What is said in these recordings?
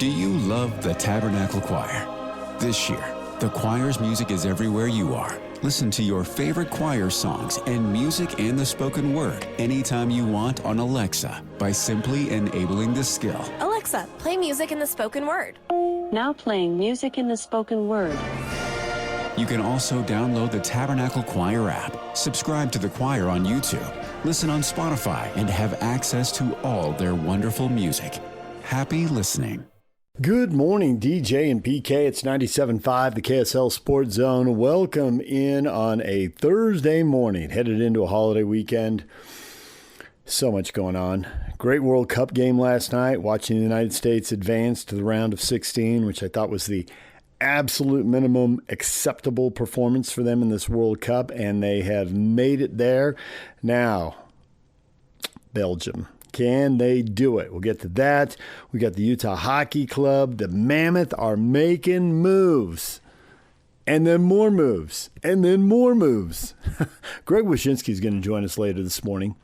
Do you love the Tabernacle Choir? This year, the choir's music is everywhere you are. Listen to your favorite choir songs and music and the spoken word anytime you want on Alexa by simply enabling the skill. Alexa, play music in the spoken word. Now playing music in the spoken word. You can also download the Tabernacle Choir app, subscribe to the choir on YouTube, listen on Spotify, and have access to all their wonderful music. Happy listening. Good morning, DJ and PK. It's 97.5, the KSL Sports Zone. Welcome in on a Thursday morning, headed into a holiday weekend. So much going on. Great World Cup game last night, watching the United States advance to the round of 16, which I thought was the absolute minimum acceptable performance for them in this World Cup, and they have made it there. Now, Belgium. Can they do it? We'll get to that. We got the Utah Hockey Club. The Mammoth are making moves. And then more moves. And then more moves. Greg Wyshynski is going to join us later this morning.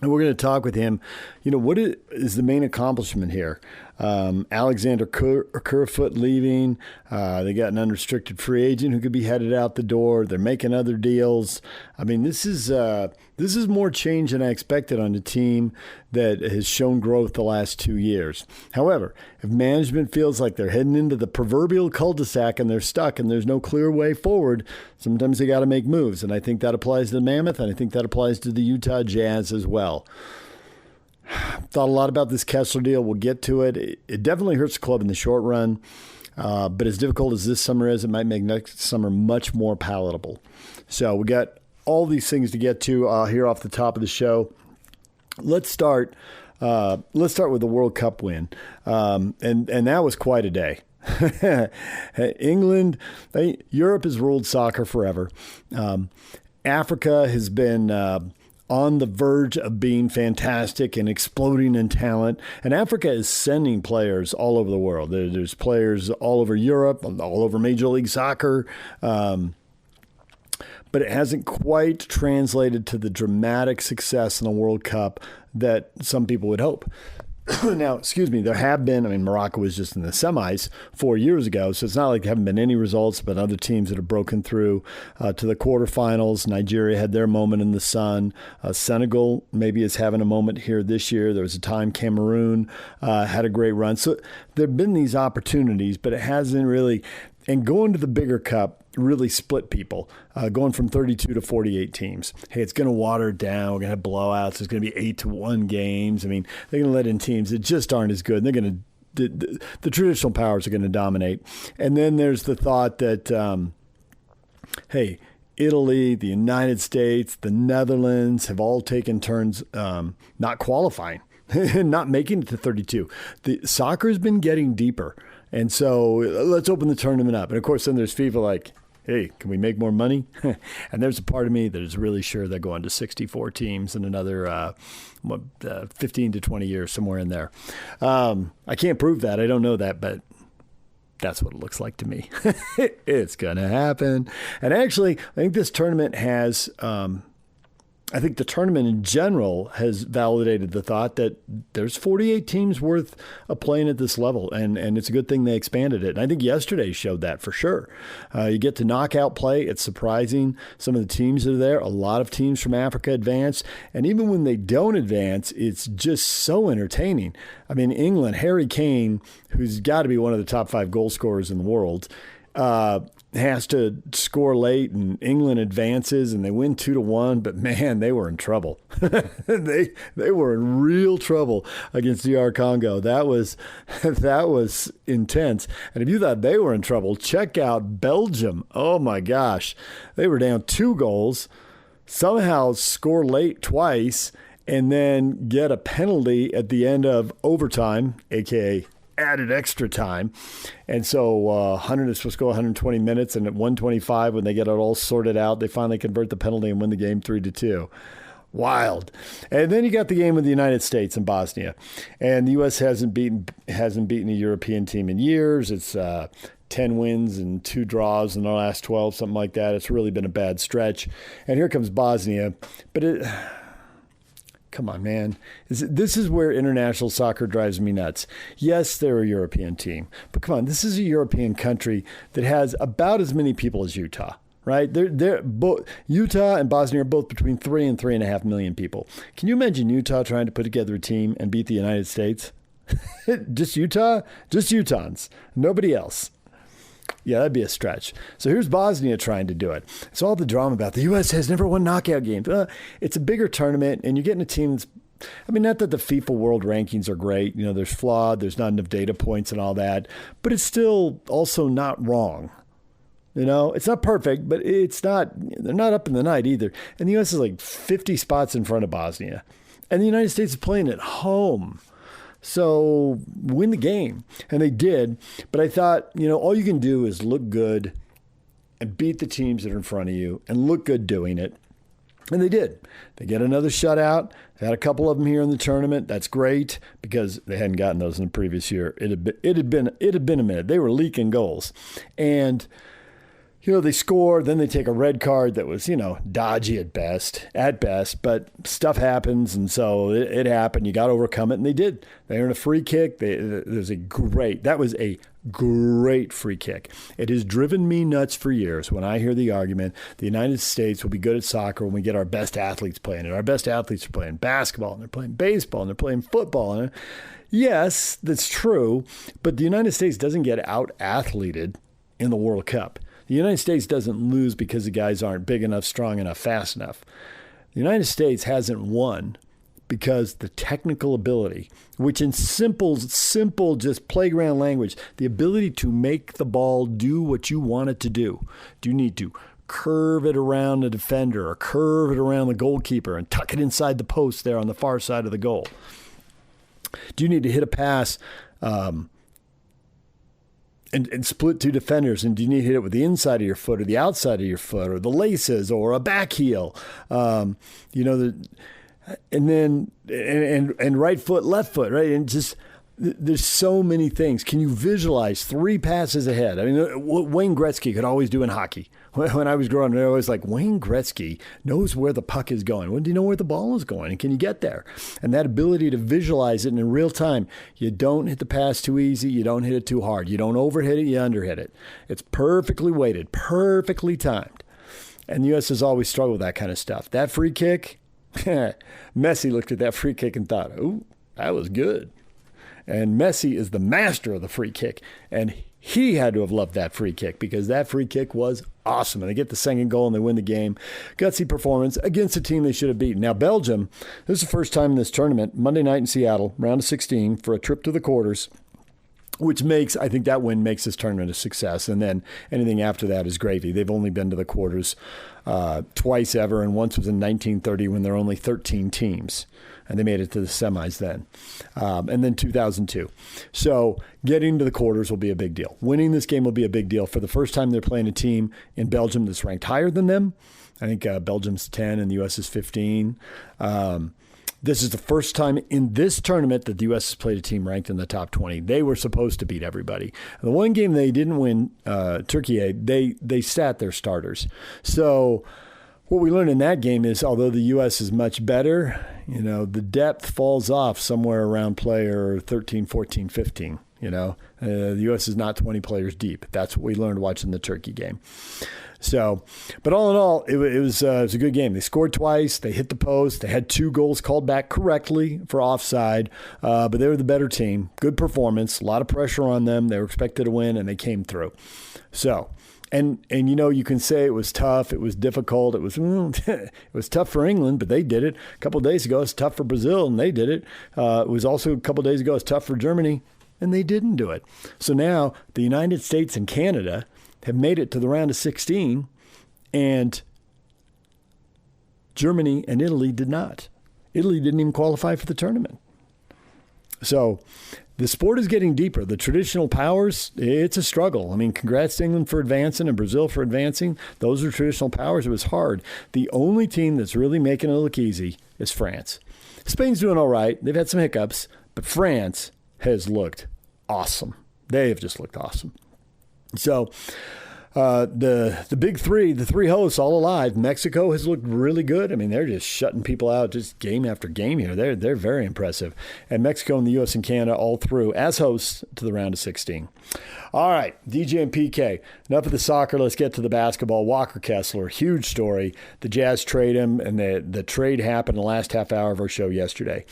And we're going to talk with him. You know, what is the main accomplishment here? Alexander Kerfoot leaving. They got an unrestricted free agent who could be headed out the door. They're making other deals. I mean, this is more change than I expected on a team that has shown growth the last 2 years. However, if management feels like they're heading into the proverbial cul-de-sac and they're stuck and there's no clear way forward, sometimes they got to make moves. And I think that applies to the Mammoth, and I think that applies to the Utah Jazz as well. Thought a lot about this Kessler deal. We'll get to it. It definitely hurts the club in the short run. But as difficult as this summer is, it might make next summer much more palatable. So we got all these things to get to here off the top of the show. Let's start with the World Cup win. And that was quite a day. England, Europe has ruled soccer forever. Africa has been on the verge of being fantastic and exploding in talent. And Africa is sending players all over the world. There's players all over Europe, all over Major League Soccer. But it hasn't quite translated to the dramatic success in the World Cup that some people would hope. Now, there have been, Morocco was just in the semis 4 years ago, so it's not like there haven't been any results, but other teams that have broken through to the quarterfinals. Nigeria had their moment in the sun. Senegal maybe is having a moment here this year. There was a time Cameroon had a great run. So there have been these opportunities, but it hasn't really. And going to the bigger cup really split people, going from 32 to 48 teams. Hey, it's going to water it down. We're going to have blowouts. It's going to be 8-1 games. They're going to let in teams that just aren't as good. And they're going to the traditional powers are going to dominate. And then there's the thought that, hey, Italy, the United States, the Netherlands have all taken turns not qualifying, not making it to 32. The soccer has been getting deeper. And so let's open the tournament up. And, of course, then there's FIFA like, hey, can we make more money? And there's a part of me that is really sure they're going to 64 teams in another 15 to 20 years, somewhere in there. I can't prove that. I don't know that, but that's what it looks like to me. It's going to happen. And actually, I think this tournament has I think the tournament in general has validated the thought that there's 48 teams worth of playing at this level, and it's a good thing they expanded it. And I think yesterday showed that for sure. You get to knockout play. It's surprising. Some of the teams that are there, a lot of teams from Africa advance, and even when they don't advance, it's just so entertaining. England, Harry Kane, who's got to be one of the top 5 goal scorers in the world, has to score late, and England advances and they win 2-1, but man, they were in trouble. they were in real trouble against DR Congo. That was intense. And if you thought they were in trouble, check out Belgium. Oh my gosh. They were down 2 goals, somehow score late twice, and then get a penalty at the end of overtime, aka added extra time. And so 100 is supposed to go 120 minutes, and at 125, when they get it all sorted out, they finally convert the penalty and win the game 3-2. Wild. And then you got the game with the United States and Bosnia. And the U.S. hasn't beaten a European team in years. It's 10 wins and 2 draws in the last 12, something like that. It's really been a bad stretch. And here comes Bosnia. But Come on, man. This is where international soccer drives me nuts. Yes, they're a European team, but come on, this is a European country that has about as many people as Utah, right? They're both, Utah and Bosnia are both between 3 and 3.5 million people. Can you imagine Utah trying to put together a team and beat the United States? Just Utah? Just Utahns. Nobody else. Yeah, that'd be a stretch. So here's Bosnia trying to do it. It's all the drama about the U.S. has never won knockout games. It's a bigger tournament, and you're getting a team that's, I mean, not that the FIFA World Rankings are great. You know, there's flawed, there's not enough data points and all that, but it's still also not wrong. You know, it's not perfect, but it's not, they're not up in the night either. And the U.S. is like 50 spots in front of Bosnia. And the United States is playing at home. So win the game. And they did. But I thought, you know, all you can do is look good and beat the teams that are in front of you and look good doing it. And they did. They get another shutout. They had a couple of them here in the tournament. That's great because they hadn't gotten those in the previous year. It had been a minute. They were leaking goals. And you know, they score, then they take a red card that was, you know, dodgy at best, but stuff happens, and so it happened. You got to overcome it, and they did. They earned a free kick. That was a great free kick. It has driven me nuts for years when I hear the argument, the United States will be good at soccer when we get our best athletes playing it. Our best athletes are playing basketball, and they're playing baseball, and they're playing football. And yes, that's true, but the United States doesn't get out-athleted in the World Cup. The United States doesn't lose because the guys aren't big enough, strong enough, fast enough. The United States hasn't won because the technical ability, which in simple, just playground language, the ability to make the ball do what you want it to do. Do you need to curve it around the defender or curve it around the goalkeeper and tuck it inside the post there on the far side of the goal? Do you need to hit a pass and split two defenders, and do you need to hit it with the inside of your foot or the outside of your foot or the laces or a back heel? And right foot, left foot, right? And just there's so many things. Can you visualize 3 passes ahead? I mean, what Wayne Gretzky could always do in hockey. When I was growing up, I was like, Wayne Gretzky knows where the puck is going. When do you know where the ball is going? And can you get there? And that ability to visualize it in real time. You don't hit the pass too easy. You don't hit it too hard. You don't overhit it. You underhit it. It's perfectly weighted, perfectly timed. And the U.S. has always struggled with that kind of stuff. That free kick, Messi looked at that free kick and thought, ooh, that was good. And Messi is the master of the free kick. And he had to have loved that free kick because that free kick was awesome. And they get the second goal and they win the game. Gutsy performance against a team they should have beaten. Now, Belgium, this is the first time in this tournament, Monday night in Seattle, round of 16 for a trip to the quarters, which makes, I think that win makes this tournament a success. And then anything after that is gravy. They've only been to the quarters twice ever, and once was in 1930 when there were only 13 teams. And they made it to the semis then. And then 2002. So getting to the quarters will be a big deal. Winning this game will be a big deal. For the first time, they're playing a team in Belgium that's ranked higher than them. I think Belgium's 10 and the U.S. is 15. This is the first time in this tournament that the U.S. has played a team ranked in the top 20. They were supposed to beat everybody. The one game they didn't win, Turkey, they sat their starters. So what we learned in that game is, although the U.S. is much better, you know, the depth falls off somewhere around player 13, 14, 15. You know, the U.S. is not 20 players deep. That's what we learned watching the Turkey game. So, but all in all, it was a good game. They scored twice. They hit the post. They had 2 goals called back correctly for offside, but they were the better team. Good performance. A lot of pressure on them. They were expected to win, and they came through. So, and you know, you can say it was tough. It was difficult. It was it was tough for England, but they did it. A couple of days ago, it's tough for Brazil, and they did it. It was also a couple of days ago, it's tough for Germany, and they didn't do it. So now the United States and Canada have made it to the round of 16, and Germany and Italy did not. Italy didn't even qualify for the tournament. So the sport is getting deeper. The traditional powers, it's a struggle. I mean, congrats to England for advancing and Brazil for advancing. Those are traditional powers. It was hard. The only team that's really making it look easy is France. Spain's doing all right. They've had some hiccups, but France has looked awesome. They have just looked awesome. So The big three, the three hosts, all alive. Mexico has looked really good. I mean, they're just shutting people out just game after game here. They're very impressive. And Mexico and the U.S. and Canada all through as hosts to the round of 16. All right, DJ and PK. Enough of the soccer. Let's get to the basketball. Walker Kessler, huge story. The Jazz trade him, and the trade happened in the last half hour of our show yesterday.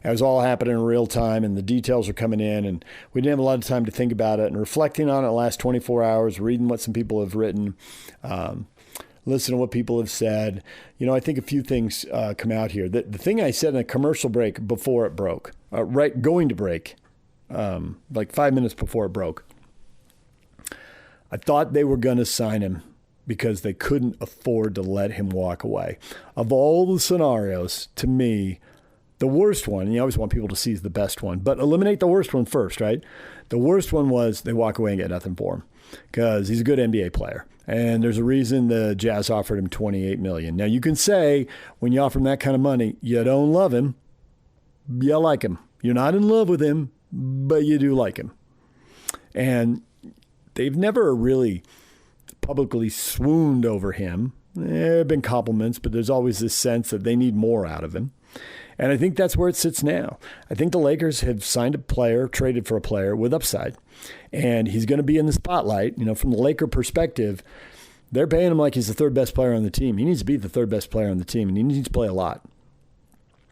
It was all happening in real time, and the details are coming in, and we didn't have a lot of time to think about it. And reflecting on it the last 24 hours, reading what some people have written, listen to what people have said. I think a few things come out here. The thing I said in a commercial break before it broke, going to break, like 5 minutes before it broke, I thought they were going to sign him because they couldn't afford to let him walk away. Of all the scenarios, to me, the worst one, and you always want people to seize the best one, but eliminate the worst one first, right? The worst one was they walk away and get nothing for him because he's a good NBA player. And there's a reason the Jazz offered him $28 million. Now, you can say when you offer him that kind of money, you don't love him, you like him. You're not in love with him, but you do like him. And they've never really publicly swooned over him. There have been compliments, but there's always this sense that they need more out of him. And I think that's where it sits now. I think the Lakers have signed a player, traded for a player with upside. And he's going to be in the spotlight. From the Laker perspective, they're paying him like he's the third best player on the team. He needs to be the third best player on the team, and he needs to play a lot.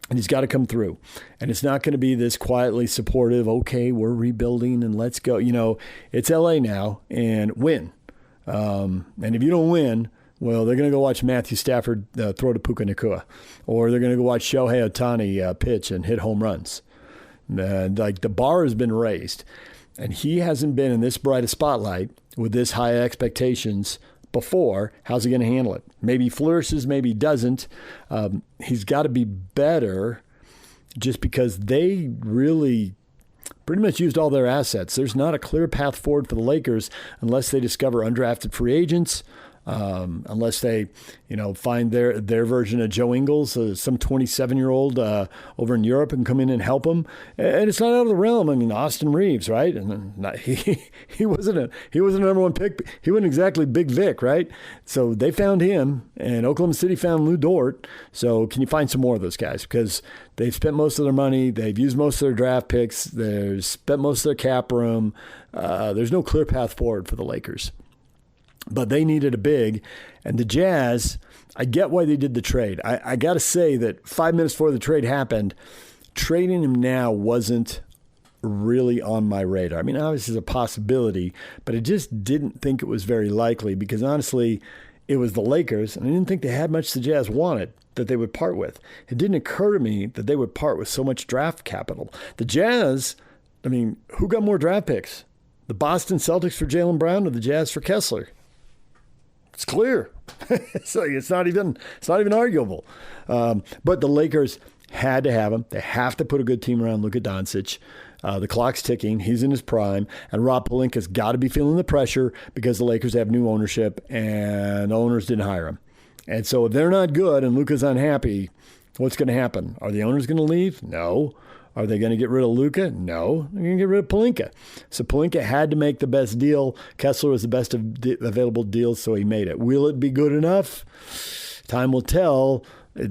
And he's got to come through. And it's not going to be this quietly supportive, okay, we're rebuilding and let's go. It's LA now, and win. And if you don't win, well, they're going to go watch Matthew Stafford throw to Puka Nacua. Or they're going to go watch Shohei Ohtani pitch and hit home runs. The bar has been raised. And he hasn't been in this bright a spotlight with this high expectations before. How's he going to handle it? Maybe he flourishes, maybe he doesn't. He's got to be better just because they really pretty much used all their assets. There's not a clear path forward for the Lakers unless they discover undrafted free agents, unless they, find their version of Joe Ingles, some 27-year-old over in Europe, and come in and help them. And it's not out of the realm. I mean, Austin Reeves, right? And he wasn't a number one pick. He wasn't exactly Big Vic, right? So they found him, and Oklahoma City found Lou Dort. So can you find some more of those guys? Because they've spent most of their money. They've used most of their draft picks. They've spent most of their cap room. There's no clear path forward for the Lakers. But they needed a big. And the Jazz, I get why they did the trade. I got to say that 5 minutes before the trade happened, trading him now wasn't really on my radar. I mean, obviously it's a possibility, but I just didn't think it was very likely because, honestly, it was the Lakers, and I didn't think they had much the Jazz wanted that they would part with. It didn't occur to me that they would part with so much draft capital. The Jazz, I mean, who got more draft picks? The Boston Celtics for Jaylen Brown or the Jazz for Kessler? It's clear. So it's not even arguable. But the Lakers had to have him. They have to put a good team around Luka Doncic. The clock's ticking. He's in his prime. And Rob Pelinka's got to be feeling the pressure because the Lakers have new ownership and the owners didn't hire him. And so if they're not good and Luka's unhappy, what's going to happen? Are the owners going to leave? No. Are they going to get rid of Luka? No. They're going to get rid of Pelinka. So Pelinka had to make the best deal. Kessler was the best of available deals, so he made it. Will it be good enough? Time will tell. I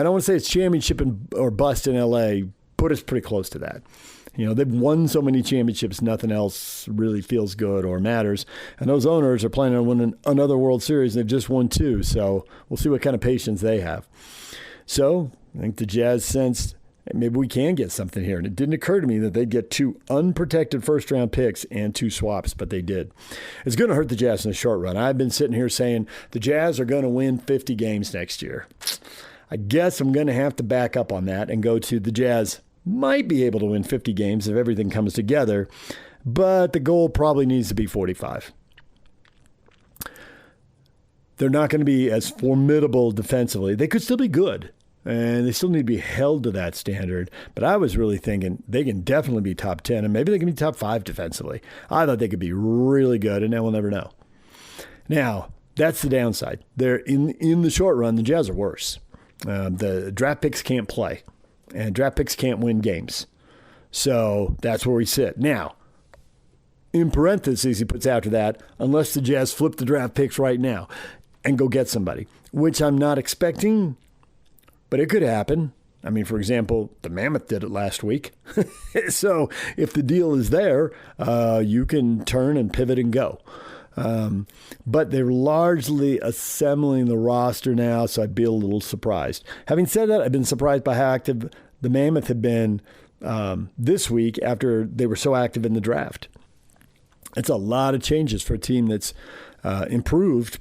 don't want to say it's championship or bust in LA. Put us pretty close to that. They've won so many championships, nothing else really feels good or matters. And those owners are planning on winning another World Series. They've just won 2, so we'll see what kind of patience they have. So I think the Jazz sensed maybe we can get something here. And it didn't occur to me that they'd get 2 unprotected first-round picks and 2 swaps, but they did. It's going to hurt the Jazz in the short run. I've been sitting here saying the Jazz are going to win 50 games next year. I guess I'm going to have to back up on that and go to the Jazz might be able to win 50 games if everything comes together, but the goal probably needs to be 45. They're not going to be as formidable defensively. They could still be good, and they still need to be held to that standard. But I was really thinking they can definitely be top 10, and maybe they can be top 5 defensively. I thought they could be really good, and now we'll never know. Now, that's the downside. They're in the short run, the Jazz are worse. The draft picks can't play, and draft picks can't win games. So that's where we sit. Now, In parentheses, he puts after that, unless the Jazz flip the draft picks right now and go get somebody, which I'm not expecting, but it could happen. I mean, for example, the Mammoth did it last week. So if the deal is there, you can turn and pivot and go. But they're largely assembling the roster now, so I'd be a little surprised. Having said that, I've been surprised by how active the Mammoth have been this week after they were so active in the draft. It's a lot of changes for a team that's improved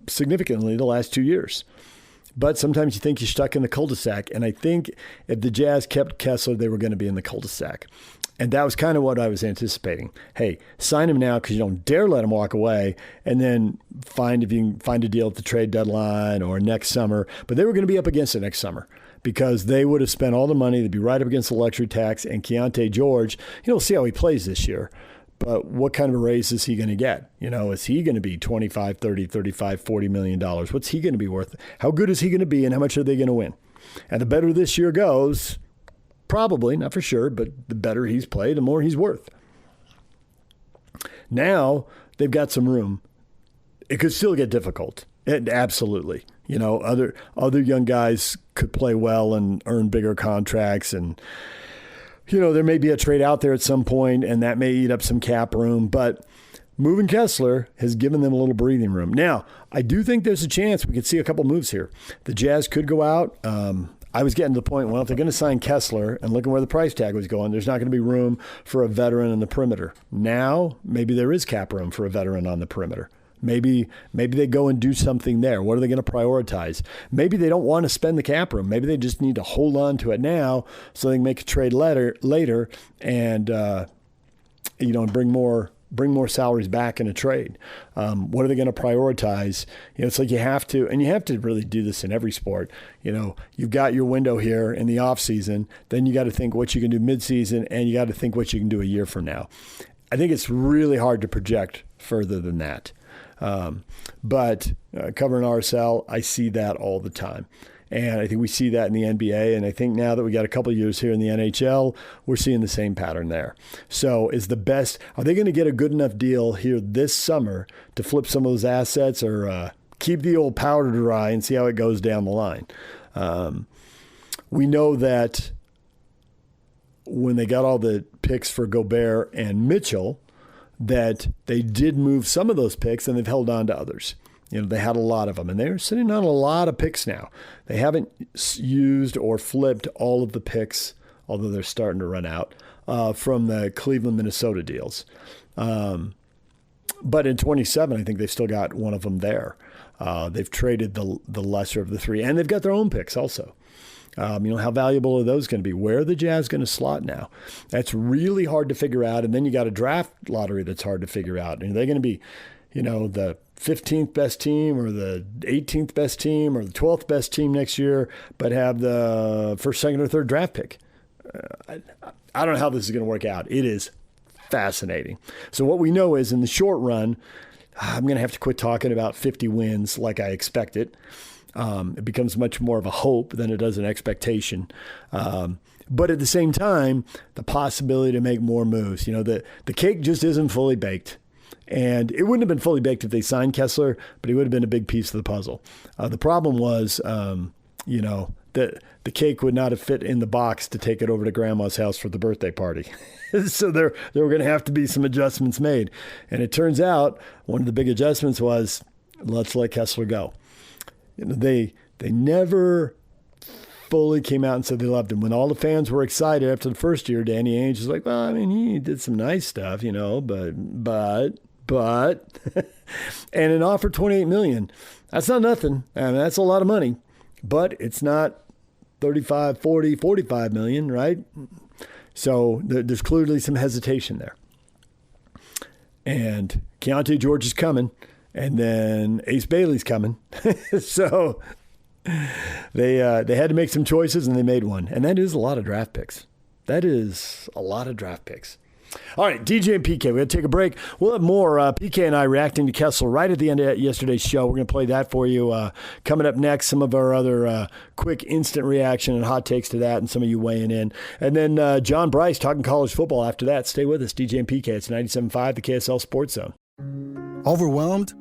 significantly the last 2 years. But sometimes you think you're stuck in the cul-de-sac, and I think if the Jazz kept Kessler, they were going to be in the cul-de-sac. And that was kind of what I was anticipating. Hey, sign him now because you don't dare let him walk away, and then find if you can find a deal at the trade deadline or next summer. But they were going to be up against it next summer because they would have spent all the money. They'd be right up against the luxury tax. And Keontae George, we'll see how he plays this year. But what kind of a raise is he going to get? Is he going to be $25, $30, $35, $40 million? What's he going to be worth? How good is he going to be, and how much are they going to win? And the better this year goes, probably, not for sure, but the better he's played, the more he's worth. Now they've got some room. It could still get difficult. Absolutely. Other young guys could play well and earn bigger contracts, and there may be a trade out there at some point, and that may eat up some cap room. But moving Kessler has given them a little breathing room. Now, I do think there's a chance we could see a couple moves here. The Jazz could go out. I was getting to the point, if they're going to sign Kessler and looking where the price tag was going, there's not going to be room for a veteran in the perimeter. Now, maybe there is cap room for a veteran on the perimeter. Maybe they go and do something there. What are they going to prioritize? Maybe they don't want to spend the cap room. Maybe they just need to hold on to it now so they can make a trade later and bring more salaries back in a trade. What are they going to prioritize? It's like you have to really do this in every sport. You've got your window here in the off season. Then you got to think what you can do midseason, and you got to think what you can do a year from now. I think it's really hard to project further than that. But covering RSL, I see that all the time. And I think we see that in the NBA. And I think now that we got a couple of years here in the NHL, we're seeing the same pattern there. So are they going to get a good enough deal here this summer to flip some of those assets, or keep the old powder dry and see how it goes down the line? We know that when they got all the picks for Gobert and Mitchell, that they did move some of those picks and they've held on to others. They had a lot of them, and they're sitting on a lot of picks now. They haven't used or flipped all of the picks, although they're starting to run out, from the Cleveland, Minnesota deals. But in 27, I think they've still got one of them there. They've traded the lesser of the three, and they've got their own picks also. How valuable are those going to be? Where are the Jazz going to slot now? That's really hard to figure out. And then you got a draft lottery that's hard to figure out. Are they going to be, the 15th best team or the 18th best team or the 12th best team next year, but have the first, second, or third draft pick? I don't know how this is going to work out. It is fascinating. So what we know is in the short run, I'm going to have to quit talking about 50 wins like I expected. It becomes much more of a hope than it does an expectation. But at the same time, the possibility to make more moves. The cake just isn't fully baked. And it wouldn't have been fully baked if they signed Kessler, but he would have been a big piece of the puzzle. The problem was, the cake would not have fit in the box to take it over to Grandma's house for the birthday party. So there were going to have to be some adjustments made. And it turns out one of the big adjustments was, let's let Kessler go. They never fully came out and said they loved him. When all the fans were excited after the first year, Danny Ainge was like, well, he did some nice stuff, but and an offer $28 million. That's not nothing. That's a lot of money, but it's not 35, 40, 45 million, right? So there's clearly some hesitation there. And Keontae George is coming. And then Ace Bailey's coming. So they had to make some choices, and they made one. And that is a lot of draft picks. All right, DJ and PK, we're going to take a break. We'll have more PK and I reacting to Kessler right at the end of yesterday's show. We're going to play that for you. Coming up next, some of our other quick instant reaction and hot takes to that, and some of you weighing in. And then John Brice talking college football after that. Stay with us, DJ and PK. It's 97.5, the KSL Sports Zone. Overwhelmed?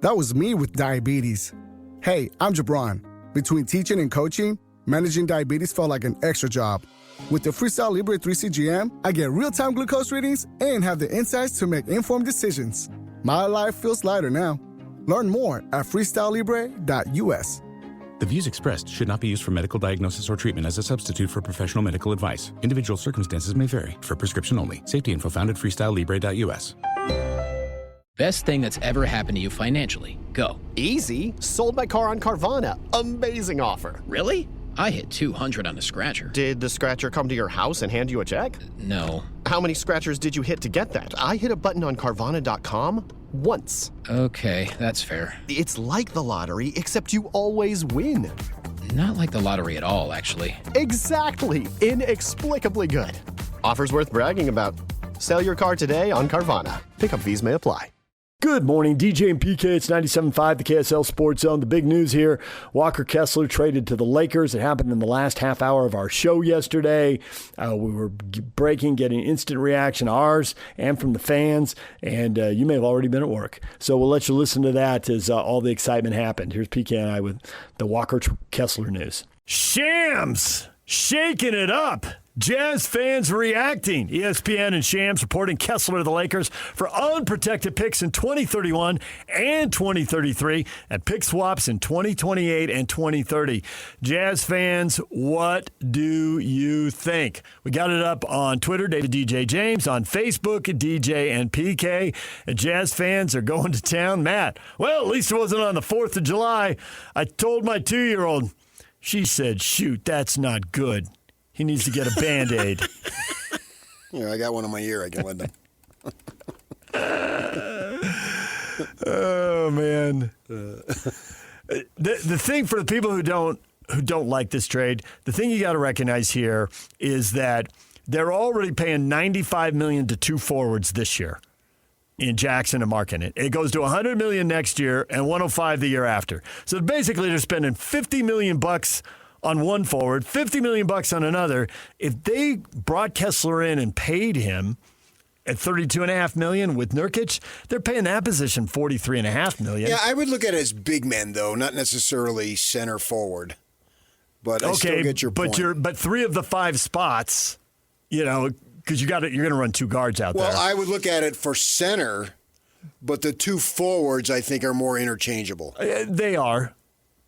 That was me with diabetes. Hey, I'm Jabron. Between teaching and coaching, managing diabetes felt like an extra job. With the Freestyle Libre 3 CGM, I get real-time glucose readings and have the insights to make informed decisions. My life feels lighter now. Learn more at freestylelibre.us. The views expressed should not be used for medical diagnosis or treatment as a substitute for professional medical advice. Individual circumstances may vary. For prescription only. Safety info found at freestylelibre.us. Best thing that's ever happened to you financially. Go. Easy. Sold my car on Carvana. Amazing offer. Really? I hit 200 on the scratcher. Did the scratcher come to your house and hand you a check? No. How many scratchers did you hit to get that? I hit a button on Carvana.com once. Okay, that's fair. It's like the lottery, except you always win. Not like the lottery at all, actually. Exactly. Inexplicably good. Offers worth bragging about. Sell your car today on Carvana. Pickup fees may apply. Good morning, DJ and PK. It's 97.5, the KSL Sports Zone. The big news here, Walker Kessler traded to the Lakers. It happened in the last half hour of our show yesterday. We were getting instant reaction, ours and from the fans, and you may have already been at work. So we'll let you listen to that as all the excitement happened. Here's PK and I with the Walker Kessler news. Shams shaking it up. Jazz fans reacting. ESPN and Shams reporting Kessler to the Lakers for unprotected picks in 2031 and 2033 and pick swaps in 2028 and 2030. Jazz fans, what do you think? We got it up on Twitter, David DJ James, on Facebook, DJ and PK. And Jazz fans are going to town. Matt, well, at least it wasn't on the 4th of July. I told my 2-year-old, she said, shoot, that's not good. He needs to get a Band-Aid. Yeah, I got one in my ear. I can let them. Oh, man. The thing for the people who don't like this trade, the thing you got to recognize here is that they're already paying $95 million to 2 forwards this year in Jackson and Markkanen. It goes to $100 million next year and $105 the year after. So basically, they're spending $50 million on one forward, $50 million on another. If they brought Kessler in and paid him at $32.5 million with Nurkic, they're paying that position $43.5 million. Yeah, I would look at it as big men, though, not necessarily center forward. But I still get your point. But 3 of the 5 spots, because you're going to run 2 guards out there. Well, I would look at it for center, but the 2 forwards I think are more interchangeable. They are.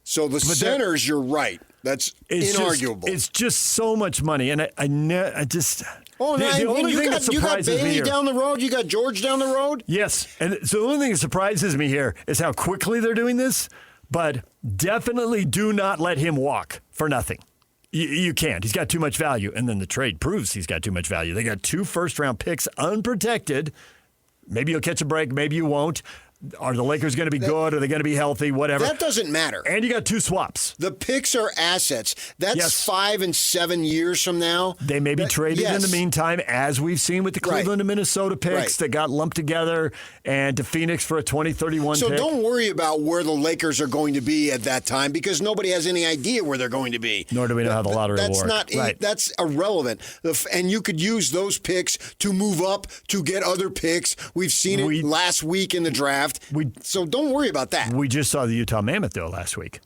So the centers, you're right. That's inarguable. It's just so much money, and I just. Oh, the only thing that surprises me here. You got Bailey down the road. You got George down the road. Yes, and so the only thing that surprises me here is how quickly they're doing this. But definitely do not let him walk for nothing. You can't. He's got too much value, and then the trade proves he's got too much value. They got 2 first-round picks unprotected. Maybe you'll catch a break. Maybe you won't. Are the Lakers going to be good? Are they going to be healthy? Whatever. That doesn't matter. And you got 2 swaps. The picks are assets. That's 5 and 7 years from now. They may be traded in the meantime, as we've seen with the Cleveland and Minnesota picks that got lumped together and to Phoenix for a 2031 pick. So don't worry about where the Lakers are going to be at that time because nobody has any idea where they're going to be. Nor do we know how the lottery will work. That's irrelevant. And you could use those picks to move up to get other picks. We've seen it last week in the draft. So don't worry about that. We just saw the Utah Mammoth, though, last week.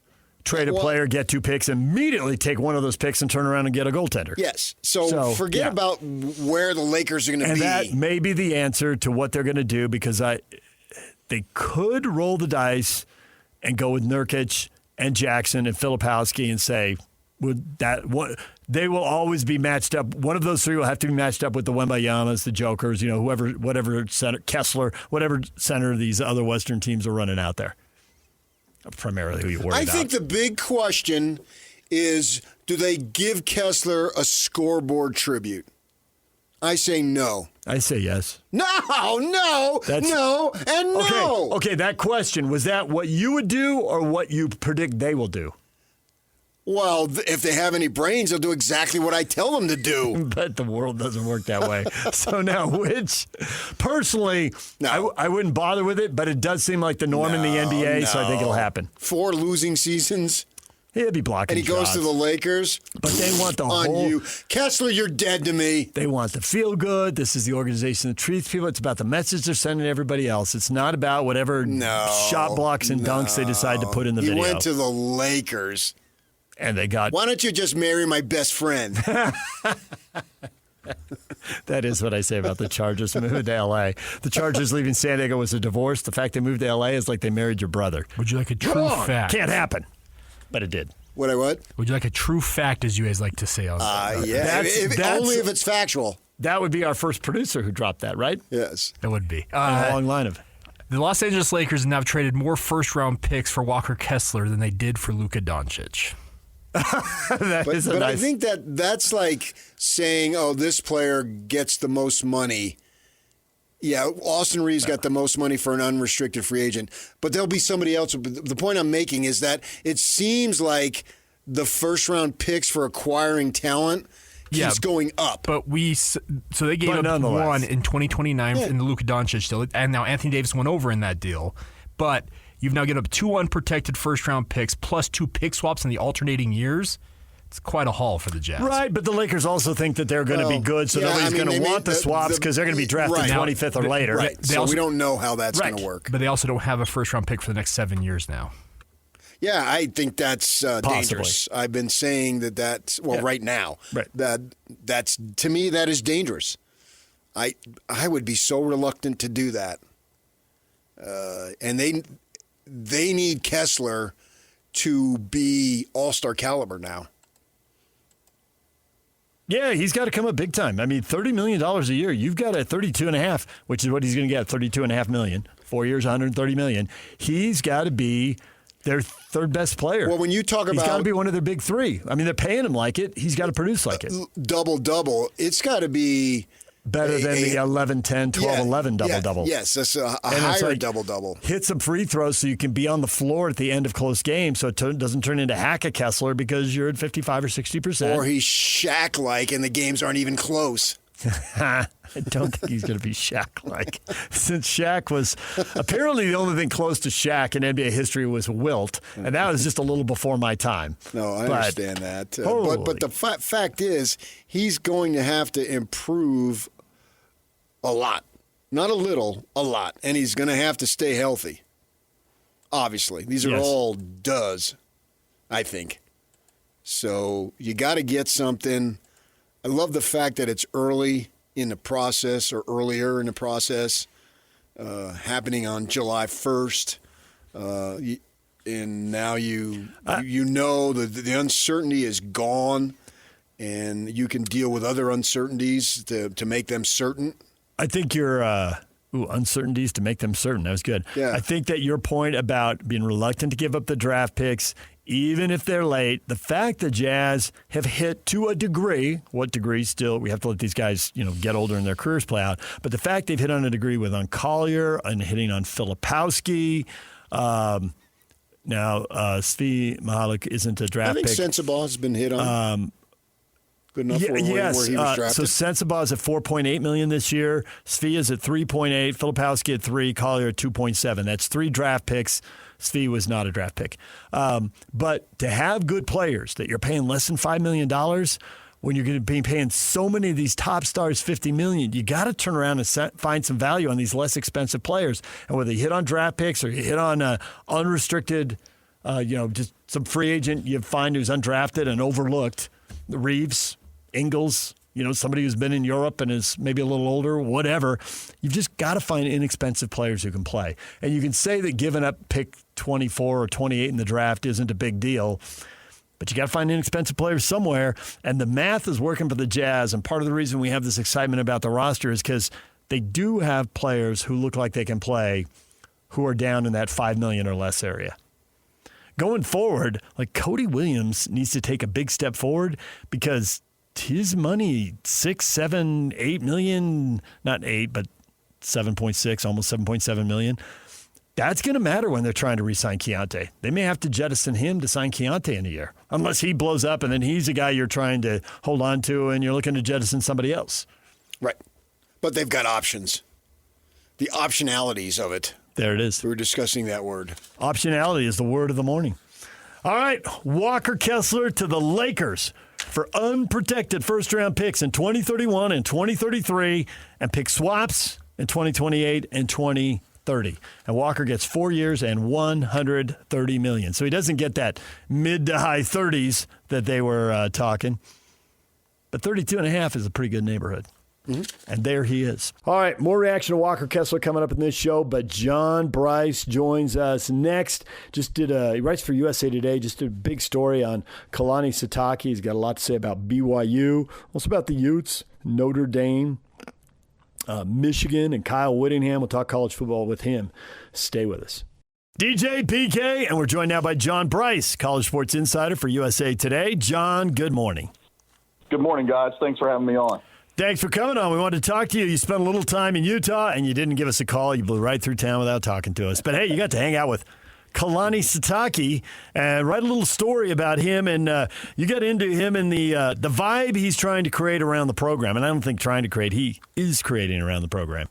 Trade a player, get 2 picks, immediately take one of those picks and turn around and get a goaltender. Yes. So forget about where the Lakers are going to be. And that may be the answer to what they're going to do because they could roll the dice and go with Nurkic and Jackson and Filipowski and say, they will always be matched up. One of those 3 will have to be matched up with the Wembayamas, the Jokers, whatever center, Kessler, whatever center these other Western teams are running out there. Primarily who you worry about. I think the big question is, do they give Kessler a scoreboard tribute? I say no. I say yes. No, and no. Okay, that question, was that what you would do or what you predict they will do? Well, if they have any brains, they'll do exactly what I tell them to do. But the world doesn't work that way. So now, personally, I wouldn't bother with it, but it does seem like the norm in the NBA, so I think it'll happen. 4 losing seasons. He'll be blocking And he goes shots. to the Lakers. But they want the on whole... you. Kessler, you're dead to me. They want to feel good. This is the organization that treats people. It's about the message they're sending to everybody else. It's not about whatever shot blocks and dunks they decide to put in the video. He went to the Lakers. And they got... Why don't you just marry my best friend? That is what I say about the Chargers moving to L.A. The Chargers leaving San Diego was a divorce. The fact they moved to L.A. is like they married your brother. Would you like a true fact? Can't happen. But it did. What? Would you like a true fact, as you guys like to say? Yeah. Only if it's factual. That would be our first producer who dropped that, right? Yes. It would be. A long line of it. The Los Angeles Lakers now have traded more first-round picks for Walker Kessler than they did for Luka Doncic. But I think that's like saying, oh, this player gets the most money. Yeah, Austin Reeves got the most money for an unrestricted free agent, but there'll be somebody else. The point I'm making is that it seems like the first-round picks for acquiring talent keeps going up. But so they gave up one in 2029 in the Luka Doncic deal, and now Anthony Davis went over in that deal. But you've now given up 2 unprotected first-round picks plus 2 pick swaps in the alternating years. It's quite a haul for the Jazz. Right, but the Lakers also think that they're going to be good, so nobody's going to want the swaps because they're going to be drafted 25th or later. Right, so we don't know how that's going to work. But they also don't have a first-round pick for the next 7 years now. Yeah, I think that's dangerous. I've been saying that's right now. Right. That's to me that is dangerous. I would be so reluctant to do that. And they need Kessler to be all-star caliber now. Yeah, he's got to come up big time. I mean, $30 million a year. You've got a $32.5, which is what he's going to get, $32.5 million. 4 years, $130 million. He's got to be their third best player. Well, when you talk about... He's got to be one of their big 3. I mean, they're paying him like it. He's got to produce like it. Double-double. It's got to be... Better than the 11-10, 12-11 double-double. Yes, that's a higher double-double. Hit some free throws so you can be on the floor at the end of close games so it doesn't turn into hack a Kessler because you're at 55 or 60%. Or he's Shaq-like and the games aren't even close. I don't think he's going to be Shaq-like. Since Shaq was apparently the only thing close to Shaq in NBA history was Wilt, and that was just a little before my time. No, I understand that. But the fact is, he's going to have to improve a lot. Not a little, a lot. And he's going to have to stay healthy. Obviously. These are all does, I think. So you got to get something. I love the fact that it's early in the process or earlier in the process, happening on July 1st. And now you know the uncertainty is gone and you can deal with other uncertainties to make them certain. I think your uncertainties to make them certain. That was good. Yeah. I think that your point about being reluctant to give up the draft picks, even if they're late, the fact the Jazz have hit to a degree, what degree still, we have to let these guys, get older and their careers play out, but the fact they've hit on a degree with on Collier and hitting on Filipowski, now Svi Mihalik isn't a draft pick. I think Sensabaugh has been hit on. Good enough where he was drafted. So Sensabaugh is at $4.8 million this year. Svi is at $3.8. Filipowski at $3. Collier at $2.7. That's 3 draft picks. Svi was not a draft pick. But to have good players that you're paying less than $5 million when you're going to be paying so many of these top stars $50 million, you got to turn around and find some value on these less expensive players. And whether you hit on draft picks or you hit on unrestricted, just some free agent you find who's undrafted and overlooked, Reeves, Ingles, somebody who's been in Europe and is maybe a little older, whatever. You've just got to find inexpensive players who can play. And you can say that giving up pick 24 or 28 in the draft isn't a big deal, but you got to find inexpensive players somewhere. And the math is working for the Jazz. And part of the reason we have this excitement about the roster is because they do have players who look like they can play who are down in that $5 million or less area. Going forward, like Cody Williams needs to take a big step forward because his money, 6, 7, 8 million, not 8, but 7.6, almost 7.7 million. That's going to matter when they're trying to re-sign Keontae. They may have to jettison him to sign Keontae in a year. unless he blows up and then he's a guy you're trying to hold on to and you're looking to jettison somebody else. Right. But they've got options. The optionalities of it. There it is. We were discussing that word. Optionality is the word of the morning. All right, Walker Kessler to the Lakers for unprotected first-round picks in 2031 and 2033 and pick swaps in 2028 and 2030. And Walker gets 4 years and $130 million. So he doesn't get that mid to high 30s that they were talking. But 32.5 is a pretty good neighborhood. Mm-hmm. And there he is. All right, more reaction to Walker Kessler coming up in this show, but John Brice joins us next. He writes for USA Today, just did a big story on Kalani Sitake. He's got a lot to say about BYU, also about the Utes, Notre Dame, Michigan, and Kyle Whittingham. We'll talk college football with him. Stay with us. DJ PK, and we're joined now by John Brice, college sports insider for USA Today. John, good morning. Good morning, guys. Thanks for having me on. Thanks for coming on. We wanted to talk to you. You spent a little time in Utah, and you didn't give us a call. You blew right through town without talking to us. But, hey, you got to hang out with Kalani Sitake and write a little story about him. And you got into him and the vibe he's trying to create around the program. And I don't think trying to create, he is creating around the program.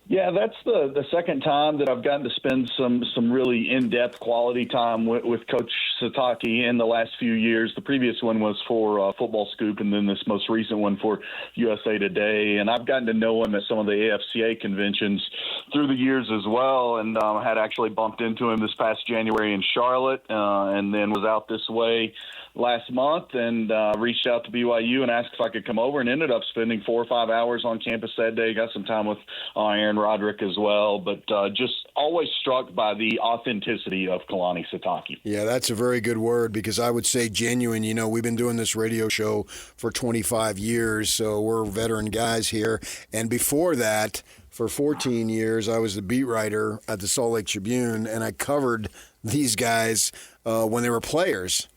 Yeah, that's the second time that I've gotten to spend some really in-depth quality time with Coach Sitake in the last few years. The previous one was for Football Scoop, and then this most recent one for USA Today. And I've gotten to know him at some of the AFCA conventions through the years as well, and had actually bumped into him this past January in Charlotte, and then was out this way last month and reached out to BYU and asked if I could come over, and ended up spending 4 or 5 hours on campus that day. Got some time with Aaron Roderick as well, but just always struck by the authenticity of Kalani Sitake. Yeah, that's a very good word, because I would say genuine. You know, we've been doing this radio show for 25 years, so we're veteran guys here. And before that, for 14 years, I was the beat writer at the Salt Lake Tribune, and I covered these guys when they were players.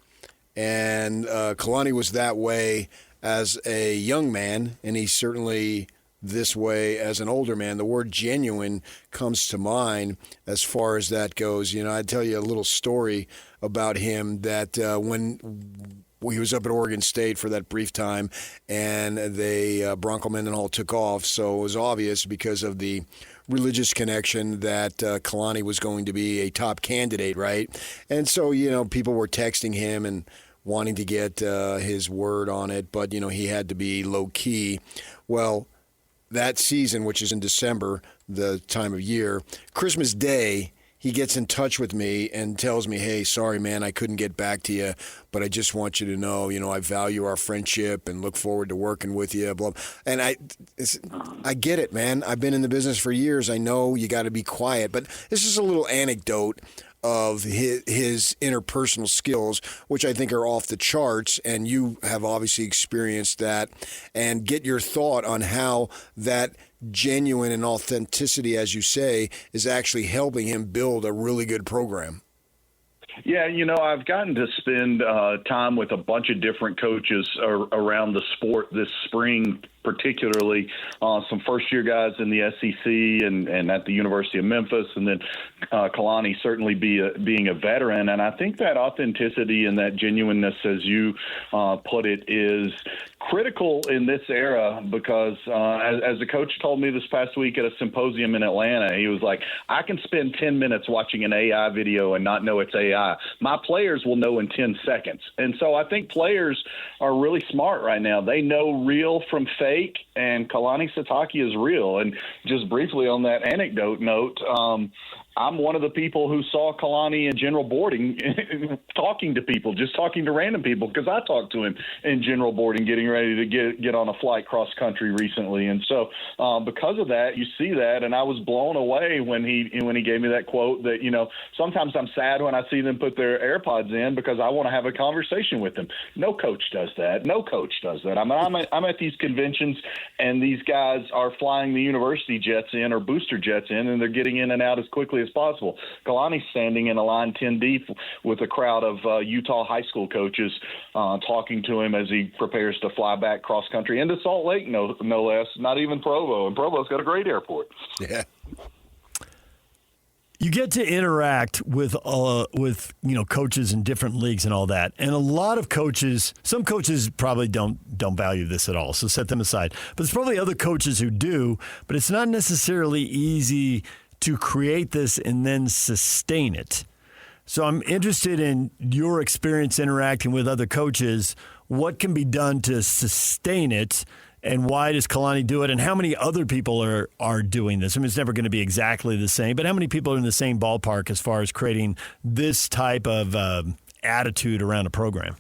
And Kalani was that way as a young man, and he's certainly this way as an older man. The word genuine comes to mind as far as that goes. You know, I'd tell you a little story about him that when he was up at Oregon State for that brief time, and they Bronco Mendenhall took off, so it was obvious because of the religious connection that Kalani was going to be a top candidate, right? And so, you know, people were texting him and wanting to get his word on it, but, you know, he had to be low-key. Well, that season, which is in December, the time of year, Christmas Day, he gets in touch with me and tells me, hey, sorry, man, I couldn't get back to you, but I just want you to know, you know, I value our friendship and look forward to working with you. Blah. And I get it, man. I've been in the business for years. I know you got to be quiet, but this is a little anecdote of his interpersonal skills, which I think are off the charts, and you have obviously experienced that, and get your thought on how that genuine and authenticity, as you say, is actually helping him build a really good program. Yeah, you know, I've gotten to spend time with a bunch of different coaches around the sport this spring, particularly some first-year guys in the SEC and at the University of Memphis, and then Kalani certainly being a veteran. And I think that authenticity and that genuineness, as you put it, is critical in this era because, as a coach told me this past week at a symposium in Atlanta, he was like, I can spend 10 minutes watching an AI video and not know it's AI. My players will know in 10 seconds. And so I think players are really smart right now. They know real from fake, and Kalani Sitake is real. And just briefly on that anecdote note, I'm one of the people who saw Kalani in general boarding, talking to random people, because I talked to him in general boarding, getting ready to get on a flight cross country recently. And so because of that, you see that, and I was blown away when he gave me that quote that, you know, sometimes I'm sad when I see them put their AirPods in because I want to have a conversation with them. No coach does that. I'm at these conventions, and these guys are flying the university jets in or booster jets in, and they're getting in and out as quickly as possible. Kalani's standing in a line 10 deep with a crowd of Utah high school coaches talking to him as he prepares to fly back cross country into Salt Lake, no less, not even Provo. And Provo's got a great airport. Yeah. You get to interact with coaches in different leagues and all that, and a lot of coaches. Some coaches probably don't value this at all, so set them aside. But there's probably other coaches who do. But it's not necessarily easy to create this and then sustain it. So I'm interested in your experience interacting with other coaches. What can be done to sustain it? And why does Kalani do it? And how many other people are doing this? I mean, it's never going to be exactly the same, but how many people are in the same ballpark as far as creating this type of attitude around a program?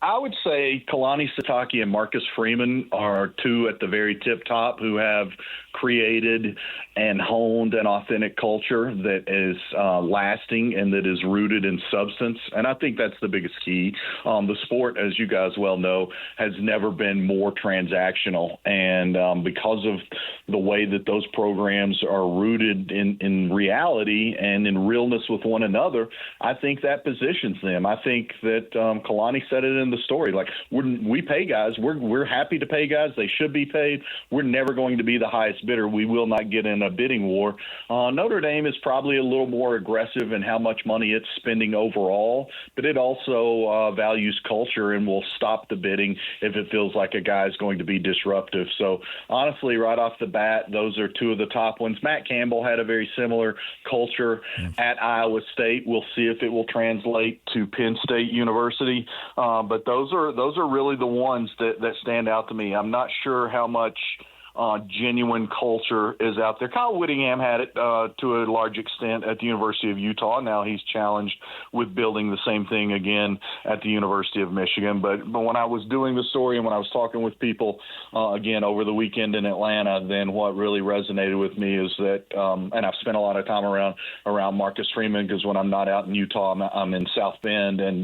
I would say Kalani Sitake and Marcus Freeman are two at the very tip top who have created and honed an authentic culture that is lasting and that is rooted in substance. And I think that's the biggest key. The sport, as you guys well know, has never been more transactional. And because of the way that those programs are rooted in reality and in realness with one another, I think that positions them. I think that Kalani said it in the story. Like, we pay guys. We're happy to pay guys. They should be paid. We're never going to be the highest bidder. We will not get in a bidding war. Notre Dame is probably a little more aggressive in how much money it's spending overall, but it also values culture and will stop the bidding if it feels like a guy is going to be disruptive. So honestly, right off the bat, those are two of the top ones. Matt Campbell had a very similar culture at Iowa State. We'll see if it will translate to Penn State University. But those are really the ones that stand out to me. I'm not sure how much genuine culture is out there. Kyle Whittingham had it to a large extent at the University of Utah. Now he's challenged with building the same thing again at the University of Michigan. But when I was doing the story and when I was talking with people again over the weekend in Atlanta, then what really resonated with me is that, and I've spent a lot of time around Marcus Freeman because when I'm not out in Utah, I'm in South Bend, and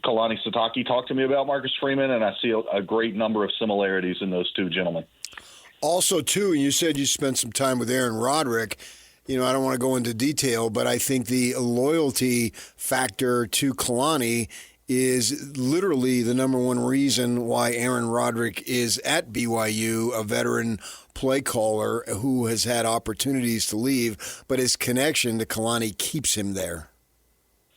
Kalani Sitake talked to me about Marcus Freeman, and I see a great number of similarities in those two gentlemen. Also, too, you said you spent some time with Aaron Roderick. I don't want to go into detail, but I think the loyalty factor to Kalani is literally the number one reason why Aaron Roderick is at BYU, a veteran play caller who has had opportunities to leave, but his connection to Kalani keeps him there.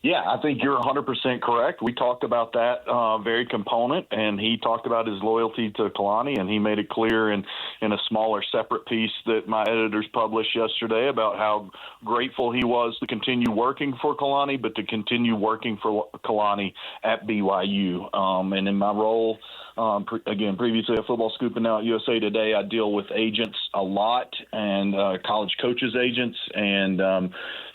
Yeah, I think you're 100% correct. We talked about that very component, and he talked about his loyalty to Kalani, and he made it clear in a smaller separate piece that my editors published yesterday about how grateful he was to continue working for Kalani, but to continue working for Kalani at BYU. And in my role, again, previously at Football Scoop and now at USA Today, I deal with agents a lot and college coaches' agents, and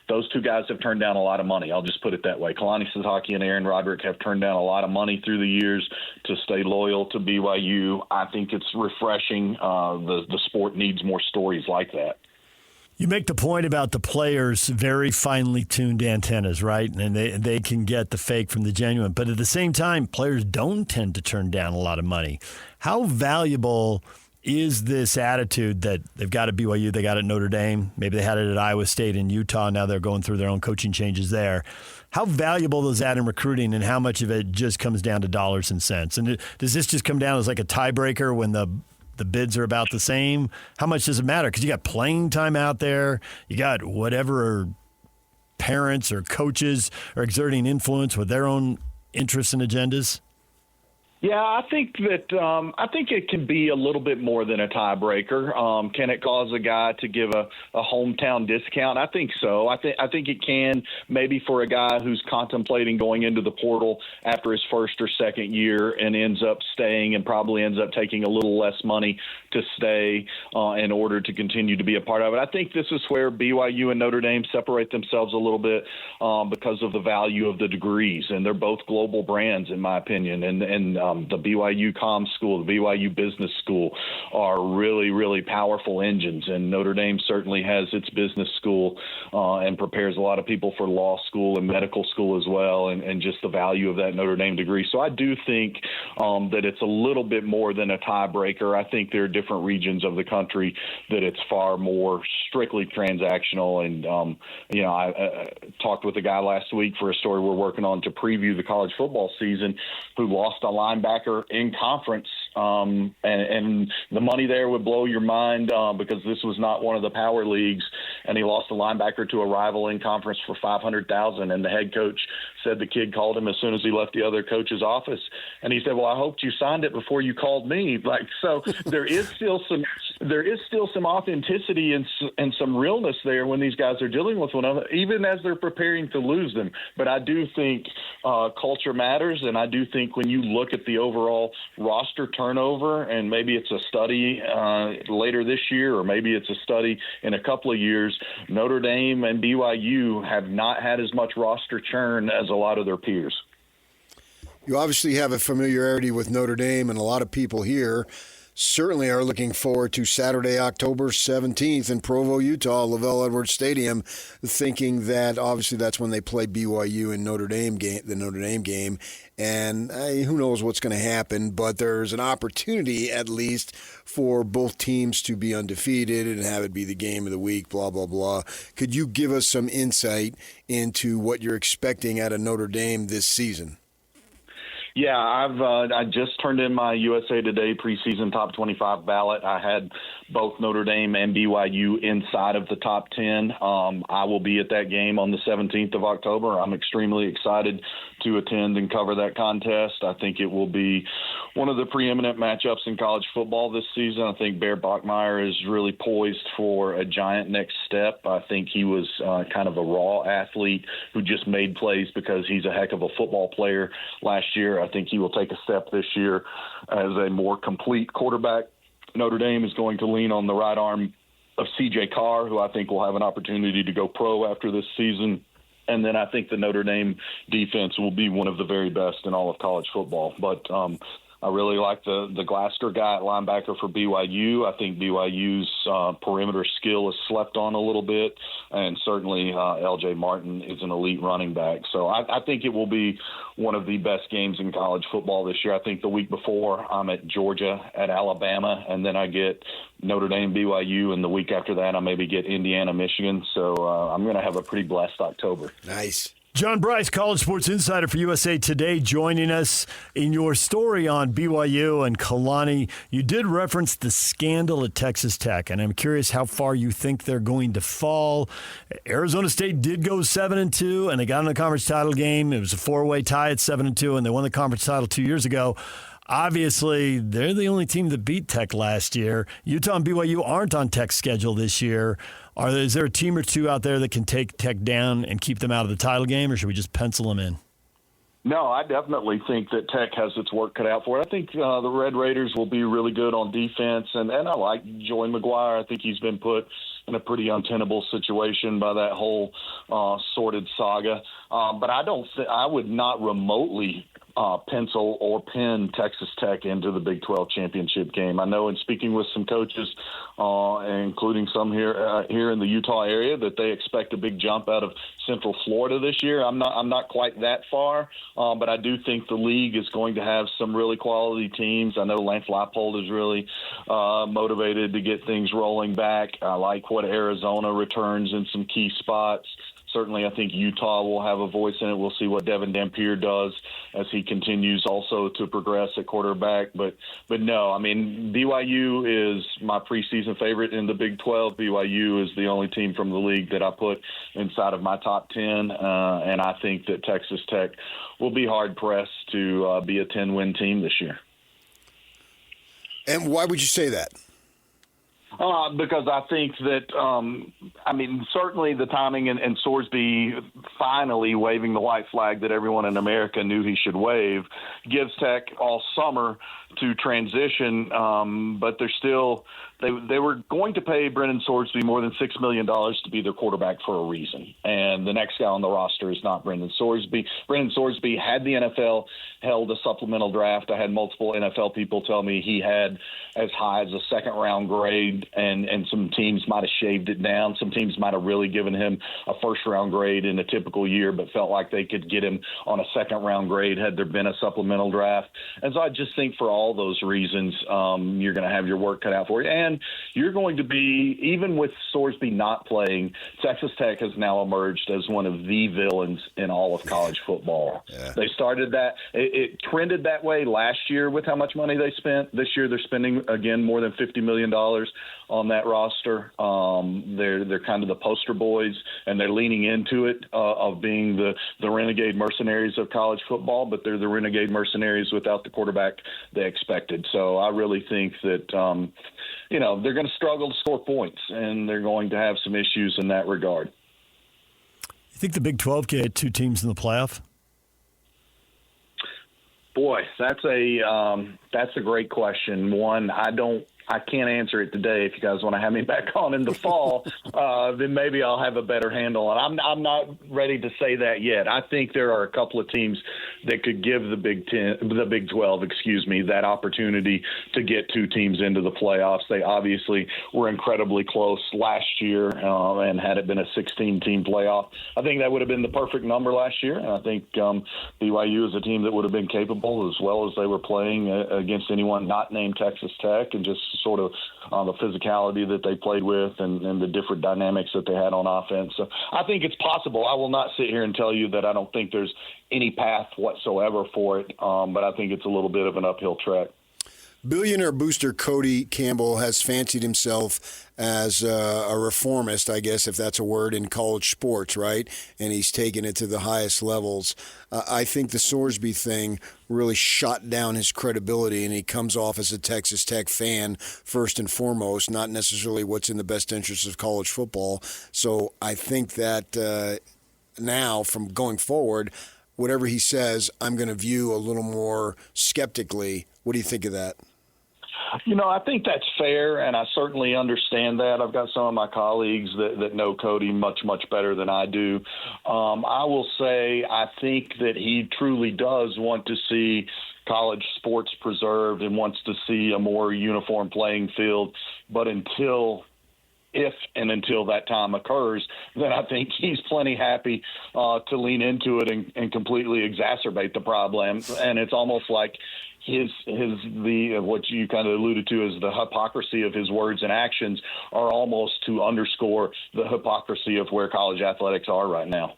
those two guys have turned down a lot of money. I'll just put it that way. Kalani Sitake and Aaron Roderick have turned down a lot of money through the years to stay loyal to BYU. I think it's refreshing. The sport needs more stories like that. You make the point about the players' very finely tuned antennas, right? And they can get the fake from the genuine. But at the same time, players don't tend to turn down a lot of money. How valuable is this attitude that they've got at BYU, they got at Notre Dame, maybe they had it at Iowa State and Utah, now they're going through their own coaching changes there. How valuable is that in recruiting, and how much of it just comes down to dollars and cents? And does this just come down as like a tiebreaker when the bids are about the same? How much does it matter? Because you got playing time out there, you got whatever parents or coaches are exerting influence with their own interests and agendas. Yeah, I think it can be a little bit more than a tiebreaker. Can it cause a guy to give a hometown discount? I think so. I think it can, maybe for a guy who's contemplating going into the portal after his first or second year and ends up staying and probably ends up taking a little less money to stay in order to continue to be a part of it. I think this is where BYU and Notre Dame separate themselves a little bit because of the value of the degrees, and they're both global brands in my opinion. And the BYU Comm School, the BYU Business School are really, really powerful engines. And Notre Dame certainly has its business school and prepares a lot of people for law school and medical school as well, and just the value of that Notre Dame degree. So I do think that it's a little bit more than a tiebreaker. I think there are different regions of the country that it's far more strictly transactional. And, I talked with a guy last week for a story we're working on to preview the college football season who lost a linebacker in conference, and the money there would blow your mind because this was not one of the power leagues, and he lost a linebacker to a rival in conference for $500,000. And the head coach said the kid called him as soon as he left the other coach's office, and he said, "Well, I hoped you signed it before you called me." Like, so there is still some authenticity and some realness there when these guys are dealing with one another, even as they're preparing to lose them. But I do think culture matters, and I do think when you look at the overall roster turnover, and maybe it's a study later this year, or maybe it's a study in a couple of years, Notre Dame and BYU have not had as much roster churn as a lot of their peers. You obviously have a familiarity with Notre Dame, and a lot of people here certainly are looking forward to Saturday, October 17th in Provo, Utah, Lavelle Edwards Stadium, thinking that obviously that's when they play BYU and the Notre Dame game. And who knows what's going to happen, but there's an opportunity at least for both teams to be undefeated and have it be the game of the week, blah, blah, blah. Could you give us some insight into what you're expecting out of Notre Dame this season? Yeah, I just turned in my USA Today preseason top 25 ballot. I had both Notre Dame and BYU inside of the top 10. I will be at that game on the 17th of October. I'm extremely excited to attend and cover that contest. I think it will be one of the preeminent matchups in college football this season. I think Bear Bachmeier is really poised for a giant next step. I think he was kind of a raw athlete who just made plays because he's a heck of a football player last year. I think he will take a step this year as a more complete quarterback. Notre Dame is going to lean on the right arm of C.J. Carr, who I think will have an opportunity to go pro after this season. And then I think the Notre Dame defense will be one of the very best in all of college football. But I really like the Glasgow guy at linebacker for BYU. I think BYU's perimeter skill is slept on a little bit, and certainly L.J. Martin is an elite running back. So I think it will be one of the best games in college football this year. I think the week before I'm at Georgia, at Alabama, and then I get Notre Dame, BYU, and the week after that I maybe get Indiana, Michigan. So I'm going to have a pretty blessed October. Nice. John Brice, College Sports Insider for USA Today, joining us. In your story on BYU and Kalani, you did reference the scandal at Texas Tech, and I'm curious how far you think they're going to fall. Arizona State did go 7-2, and they got in the conference title game. It was a four-way tie at 7-2, and they won the conference title 2 years ago. Obviously, they're the only team that beat Tech last year. Utah and BYU aren't on Tech's schedule this year. Is there a team or two out there that can take Tech down and keep them out of the title game, or should we just pencil them in? No, I definitely think that Tech has its work cut out for it. I think the Red Raiders will be really good on defense, and I like Joey McGuire. I think he's been put in a pretty untenable situation by that whole sordid saga. But I would not remotely pencil or pin Texas Tech into the Big 12 championship game. I know in speaking with some coaches, including some here in the Utah area, that they expect a big jump out of Central Florida this year. I'm not quite that far, but I do think the league is going to have some really quality teams. I know Lance Leipold is really motivated to get things rolling back. I like what Arizona returns in some key spots. Certainly, I think Utah will have a voice in it. We'll see what Devin Dampier does as he continues also to progress at quarterback. But no, I mean, BYU is my preseason favorite in the Big 12. BYU is the only team from the league that I put inside of my top 10. And I think that Texas Tech will be hard-pressed to be a 10-win team this year. And why would you say that? Because I think that, certainly the timing and Sorsby finally waving the white flag that everyone in America knew he should wave gives Tech all summer to transition, but they're still they were going to pay Brennan Sorsby more than $6 million to be their quarterback for a reason. And the next guy on the roster is not Brennan Sorsby. Brennan Sorsby had the NFL held a supplemental draft. I had multiple NFL people tell me he had as high as a second-round grade, and some teams might have shaved it down. Some teams might have really given him a first-round grade in a typical year, but felt like they could get him on a second-round grade had there been a supplemental draft. And so I just think for all those reasons, you're going to have your work cut out for you. And you're going to be, even with Sorsby not playing, Texas Tech has now emerged as one of the villains in all of college football. Yeah. They started that. It trended that way last year with how much money they spent. This year they're spending, again, more than $50 million on on that roster. They're kind of the poster boys, and they're leaning into it of being the renegade mercenaries of college football, but they're the renegade mercenaries without the quarterback they expected. So I really think that, they're going to struggle to score points, and they're going to have some issues in that regard. You think the Big 12 can get 2 teams in the playoff? Boy, that's a great question. One, I can't answer it today. If you guys want to have me back on in the fall, then maybe I'll have a better handle on it. I'm not ready to say that yet. I think there are a couple of teams that could give the Big 12, that opportunity to get 2 teams into the playoffs. They obviously were incredibly close last year, and had it been a 16-team playoff, I think that would have been the perfect number last year. And I think BYU is a team that would have been capable, as well as they were playing against anyone not named Texas Tech, and just sort of the physicality that they played with and the different dynamics that they had on offense. So I think it's possible. I will not sit here and tell you that I don't think there's any path whatsoever for it, but I think it's a little bit of an uphill trek. Billionaire booster Cody Campbell has fancied himself as a reformist, I guess, if that's a word, in college sports, right? And he's taken it to the highest levels. I think the Sorsby thing really shot down his credibility, and he comes off as a Texas Tech fan first and foremost, not necessarily what's in the best interest of college football. So I think that now, from going forward, whatever he says, I'm going to view a little more skeptically. What do you think of that? I think that's fair, and I certainly understand that. I've got some of my colleagues that know Cody much, much better than I do. I will say I think that he truly does want to see college sports preserved and wants to see a more uniform playing field. But until that time occurs, then I think he's plenty happy to lean into it and completely exacerbate the problem. And it's almost like what you kind of alluded to is the hypocrisy of his words and actions are almost to underscore the hypocrisy of where college athletics are right now.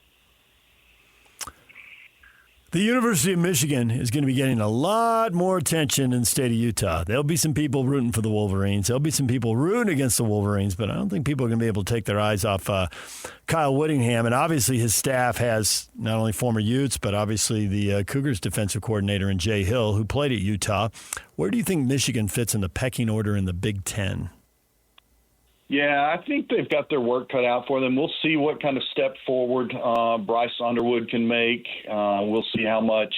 The University of Michigan is going to be getting a lot more attention in the state of Utah. There'll be some people rooting for the Wolverines. There'll be some people rooting against the Wolverines, but I don't think people are going to be able to take their eyes off Kyle Whittingham. And obviously his staff has not only former Utes, but obviously the Cougars defensive coordinator in Jay Hill, who played at Utah. Where do you think Michigan fits in the pecking order in the Big Ten? Yeah, I think they've got their work cut out for them. We'll see what kind of step forward Brice Underwood can make. We'll see how much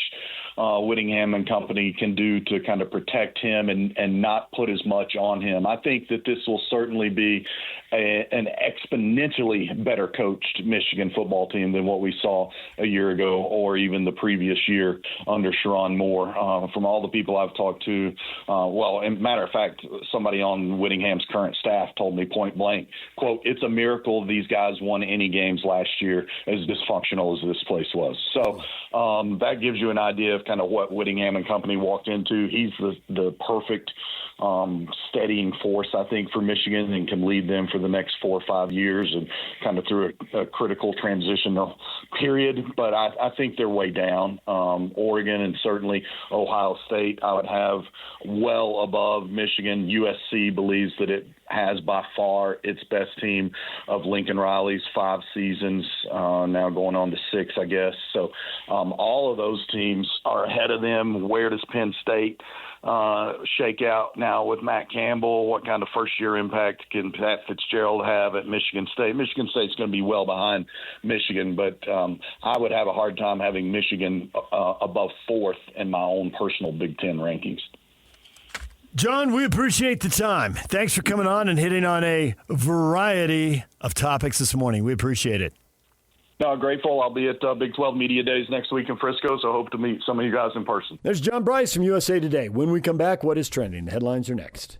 Whittingham and company can do to kind of protect him and not put as much on him. I think that this will certainly be an exponentially better coached Michigan football team than what we saw a year ago or even the previous year under Sharon Moore. From all the people I've talked to, as a matter of fact, somebody on Whittingham's current staff told me point blank, quote, "It's a miracle these guys won any games last year as dysfunctional as this place was." So that gives you an idea of kind of what Whittingham and company walked into. He's the perfect steadying force, I think, for Michigan and can lead them for the next 4 or 5 years and kind of through a critical transitional period. But I think they're way down. Oregon and certainly Ohio State I would have well above Michigan. USC believes that it has by far its best team of Lincoln Riley's 5 seasons, now going on to 6, I guess. So all of those teams are ahead of them. Where does Penn State shake out now with Matt Campbell? What kind of first-year impact can Pat Fitzgerald have at Michigan State? Michigan State's going to be well behind Michigan, but I would have a hard time having Michigan above 4th in my own personal Big Ten rankings. John, we appreciate the time. Thanks for coming on and hitting on a variety of topics this morning. We appreciate it. No, grateful. I'll be at Big 12 Media Days next week in Frisco, so hope to meet some of you guys in person. There's John Brice from USA Today. When we come back, what is trending? The headlines are next.